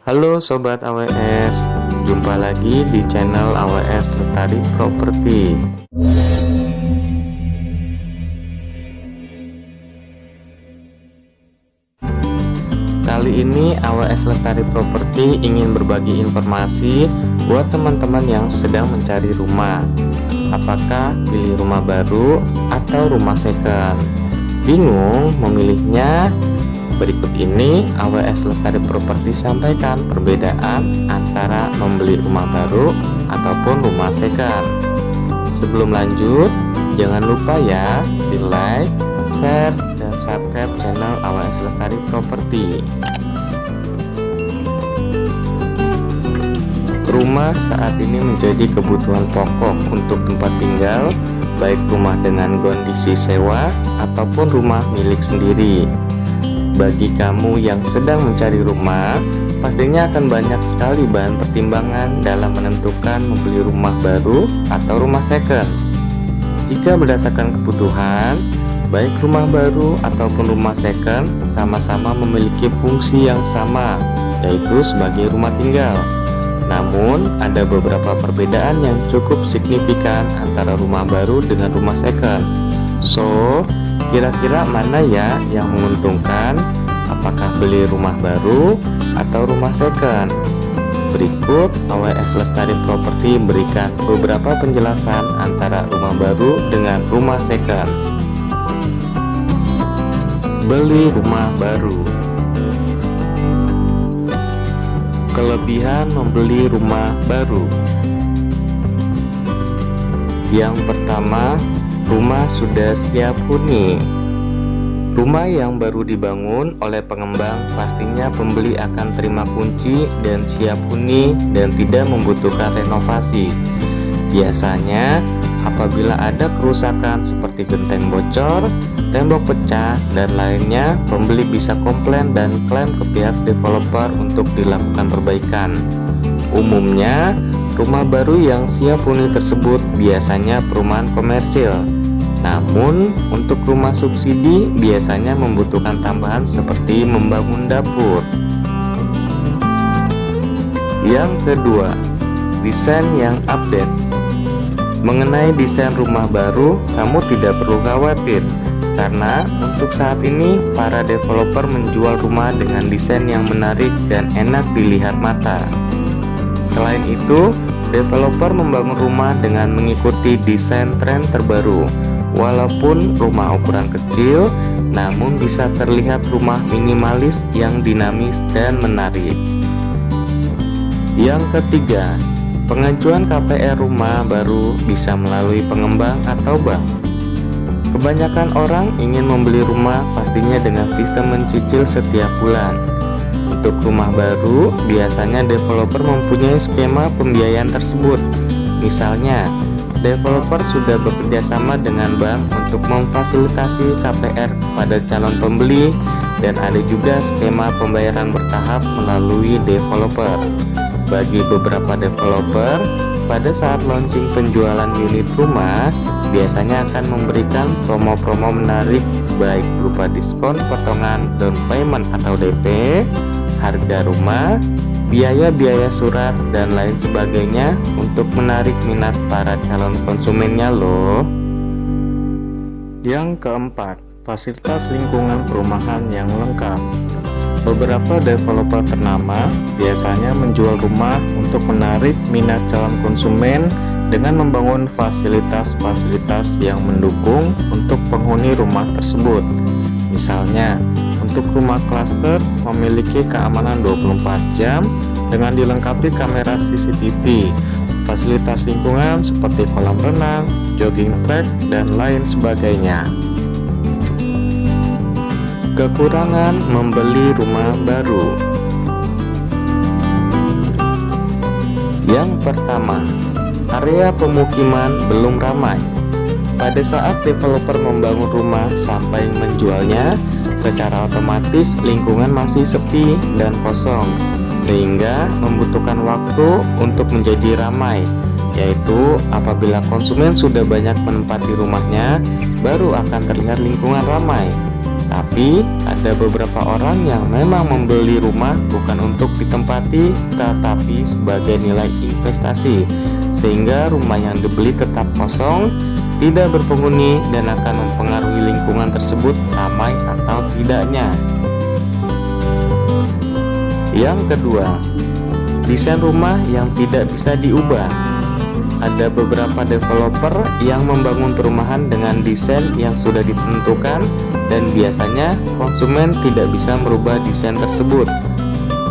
Halo Sobat AWS, jumpa lagi di channel AWS Lestari Properti. Kali ini AWS Lestari Properti ingin berbagi informasi buat teman-teman yang sedang mencari rumah. Apakah pilih rumah baru atau rumah second? Bingung memilihnya? Berikut ini AWS Lestari Properti sampaikan perbedaan antara membeli rumah baru ataupun rumah second. Sebelum lanjut, jangan lupa ya di like, share, dan subscribe channel AWS Lestari Properti. Rumah saat ini menjadi kebutuhan pokok untuk tempat tinggal, baik rumah dengan kondisi sewa ataupun rumah milik sendiri. Bagi kamu yang sedang mencari rumah, pastinya akan banyak sekali bahan pertimbangan dalam menentukan membeli rumah baru atau rumah second. Jika berdasarkan kebutuhan, baik rumah baru ataupun rumah second sama-sama memiliki fungsi yang sama, yaitu sebagai rumah tinggal. Namun, ada beberapa perbedaan yang cukup signifikan antara rumah baru dengan rumah second. So, kira-kira mana ya yang menguntungkan? Apakah beli rumah baru atau rumah second? Berikut AWS Lestari Properti berikan beberapa penjelasan antara rumah baru dengan rumah second. Beli rumah baru. Kelebihan membeli rumah baru. Yang pertama, rumah sudah siap huni. Rumah yang baru dibangun oleh pengembang pastinya pembeli akan terima kunci dan siap huni dan tidak membutuhkan renovasi. Biasanya apabila ada kerusakan seperti genteng bocor, tembok pecah, dan lainnya, pembeli bisa komplain dan klaim ke pihak developer untuk dilakukan perbaikan. Umumnya, rumah baru yang siap huni tersebut biasanya perumahan komersil. Namun, untuk rumah subsidi biasanya membutuhkan tambahan seperti membangun dapur. Yang kedua, desain yang update. Mengenai desain rumah baru, kamu tidak perlu khawatir, karena untuk saat ini para developer menjual rumah dengan desain yang menarik dan enak dilihat mata. Selain itu, developer membangun rumah dengan mengikuti desain tren terbaru. Walaupun rumah ukuran kecil, namun bisa terlihat rumah minimalis yang dinamis dan menarik. Yang ketiga, pengajuan KPR rumah baru bisa melalui pengembang atau bank. Kebanyakan orang ingin membeli rumah pastinya dengan sistem mencicil setiap bulan. Untuk rumah baru, biasanya developer mempunyai skema pembiayaan tersebut. Misalnya, developer sudah bekerja sama dengan bank untuk memfasilitasi KPR pada calon pembeli, dan ada juga skema pembayaran bertahap melalui developer. Bagi beberapa developer, pada saat launching penjualan unit rumah, biasanya akan memberikan promo-promo menarik baik berupa diskon potongan down payment atau DP, harga rumah, biaya-biaya surat, dan lain sebagainya untuk menarik minat para calon konsumennya loh. Yang keempat, fasilitas lingkungan perumahan yang lengkap. Beberapa developer ternama biasanya menjual rumah untuk menarik minat calon konsumen dengan membangun fasilitas-fasilitas yang mendukung untuk penghuni rumah tersebut. Misalnya, untuk rumah klaster memiliki keamanan 24 jam dengan dilengkapi kamera CCTV, fasilitas lingkungan seperti kolam renang, jogging track, dan lain sebagainya. Kekurangan membeli rumah baru. Yang pertama, area pemukiman belum ramai. Pada saat developer membangun rumah sampai menjualnya, secara otomatis lingkungan masih sepi dan kosong, sehingga membutuhkan waktu untuk menjadi ramai, yaitu apabila konsumen sudah banyak menempati rumahnya, baru akan terlihat lingkungan ramai. Tapi ada beberapa orang yang memang membeli rumah bukan untuk ditempati, tetapi sebagai nilai investasi, sehingga rumah yang dibeli tetap kosong, tidak berpenghuni, dan akan mempengaruhi lingkungan tersebut ramai atau tidaknya. Yang kedua, desain rumah yang tidak bisa diubah. Ada beberapa developer yang membangun perumahan dengan desain yang sudah ditentukan, dan biasanya konsumen tidak bisa merubah desain tersebut.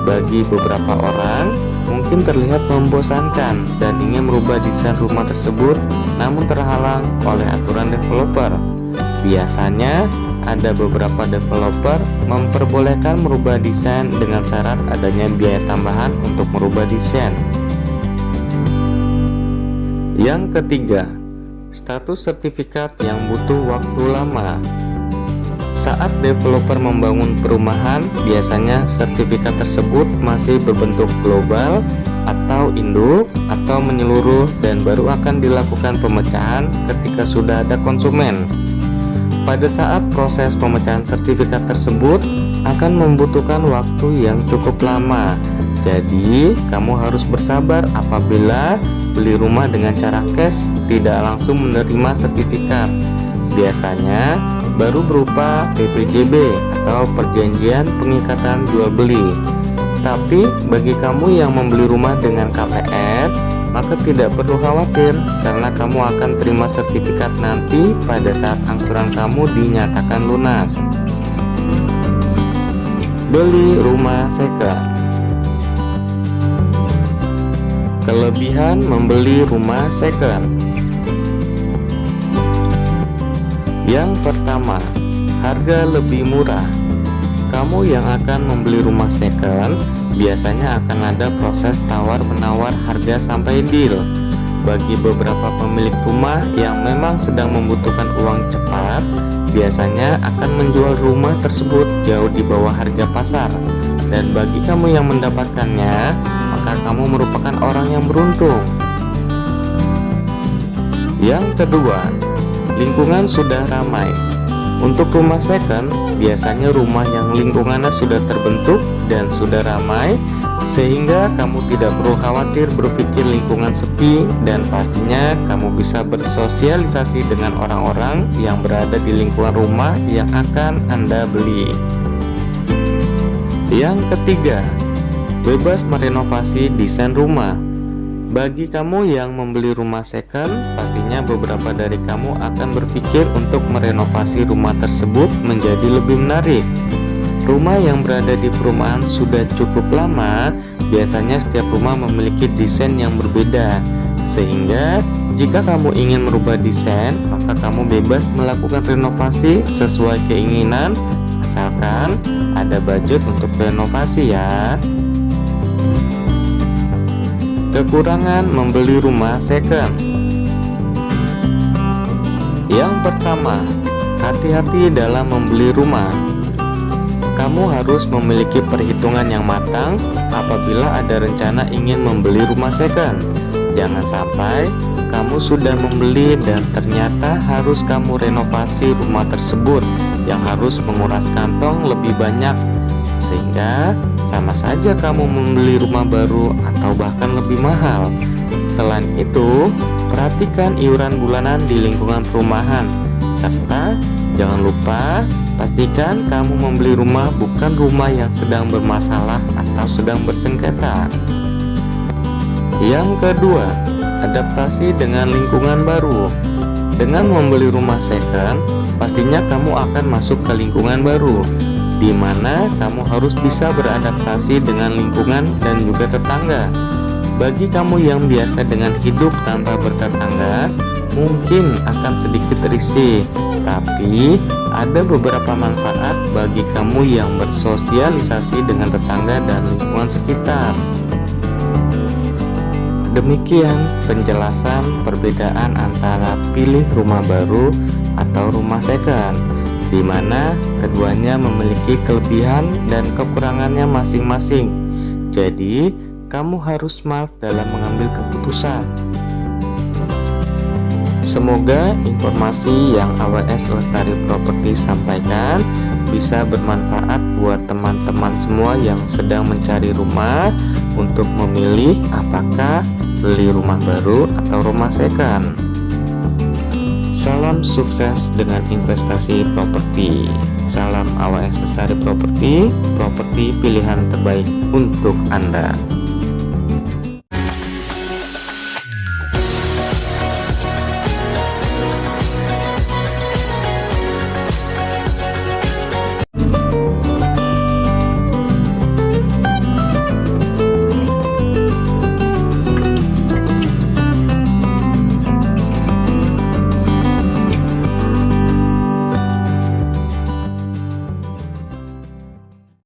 Bagi beberapa orang, mungkin terlihat membosankan dan ingin merubah desain rumah tersebut, namun terhalang oleh aturan developer. Biasanya, ada beberapa developer memperbolehkan merubah desain dengan syarat adanya biaya tambahan untuk merubah desain. Yang ketiga, status sertifikat yang butuh waktu lama. Saat developer membangun perumahan, biasanya sertifikat tersebut masih berbentuk global atau induk atau menyeluruh, dan baru akan dilakukan pemecahan ketika sudah ada konsumen. Pada saat proses pemecahan sertifikat tersebut akan membutuhkan waktu yang cukup lama. Jadi, kamu harus bersabar apabila beli rumah dengan cara cash, tidak langsung menerima sertifikat. Biasanya baru berupa PPJB atau perjanjian pengikatan jual beli. Tapi bagi kamu yang membeli rumah dengan KPR, maka tidak perlu khawatir karena kamu akan terima sertifikat nanti pada saat angsuran kamu dinyatakan lunas. Beli rumah second. Kelebihan membeli rumah second. Yang pertama, harga lebih murah. Kamu yang akan membeli rumah second biasanya akan ada proses tawar-menawar harga sampai deal. Bagi beberapa pemilik rumah yang memang sedang membutuhkan uang cepat, biasanya akan menjual rumah tersebut jauh di bawah harga pasar. Dan bagi kamu yang mendapatkannya, maka kamu merupakan orang yang beruntung. Yang kedua, lingkungan sudah ramai. Untuk rumah second, biasanya rumah yang lingkungannya sudah terbentuk dan sudah ramai, sehingga kamu tidak perlu khawatir berpikir lingkungan sepi, dan pastinya kamu bisa bersosialisasi dengan orang-orang yang berada di lingkungan rumah yang akan Anda beli. Yang ketiga, bebas merenovasi desain rumah. Bagi kamu yang membeli rumah second, pastinya beberapa dari kamu akan berpikir untuk merenovasi rumah tersebut menjadi lebih menarik. Rumah yang berada di perumahan sudah cukup lama, biasanya setiap rumah memiliki desain yang berbeda. Sehingga, jika kamu ingin merubah desain, maka kamu bebas melakukan renovasi sesuai keinginan, asalkan ada budget untuk renovasi ya. Kekurangan membeli rumah second. Yang pertama, hati-hati dalam membeli rumah. Kamu harus memiliki perhitungan yang matang apabila ada rencana ingin membeli rumah second. Jangan sampai kamu sudah membeli dan ternyata harus kamu renovasi rumah tersebut yang harus menguras kantong lebih banyak, sehingga sama saja kamu membeli rumah baru atau bahkan lebih mahal. Selain itu, perhatikan iuran bulanan di lingkungan perumahan, serta jangan lupa pastikan kamu membeli rumah bukan rumah yang sedang bermasalah atau sedang bersengketa. Yang kedua, adaptasi dengan lingkungan baru. Dengan membeli rumah second, pastinya kamu akan masuk ke lingkungan baru, di mana kamu harus bisa beradaptasi dengan lingkungan dan juga tetangga. Bagi kamu yang biasa dengan hidup tanpa bertetangga, mungkin akan sedikit risih, tapi ada beberapa manfaat bagi kamu yang bersosialisasi dengan tetangga dan lingkungan sekitar. Demikian penjelasan perbedaan antara pilih rumah baru atau rumah second, di mana keduanya memiliki kelebihan dan kekurangannya masing-masing. Jadi, kamu harus smart dalam mengambil keputusan. Semoga informasi yang AWS Lestari Property sampaikan bisa bermanfaat buat teman-teman semua yang sedang mencari rumah untuk memilih apakah beli rumah baru atau rumah second. Salam sukses dengan investasi properti. Salam AWS Lestari Properti, properti pilihan terbaik untuk Anda.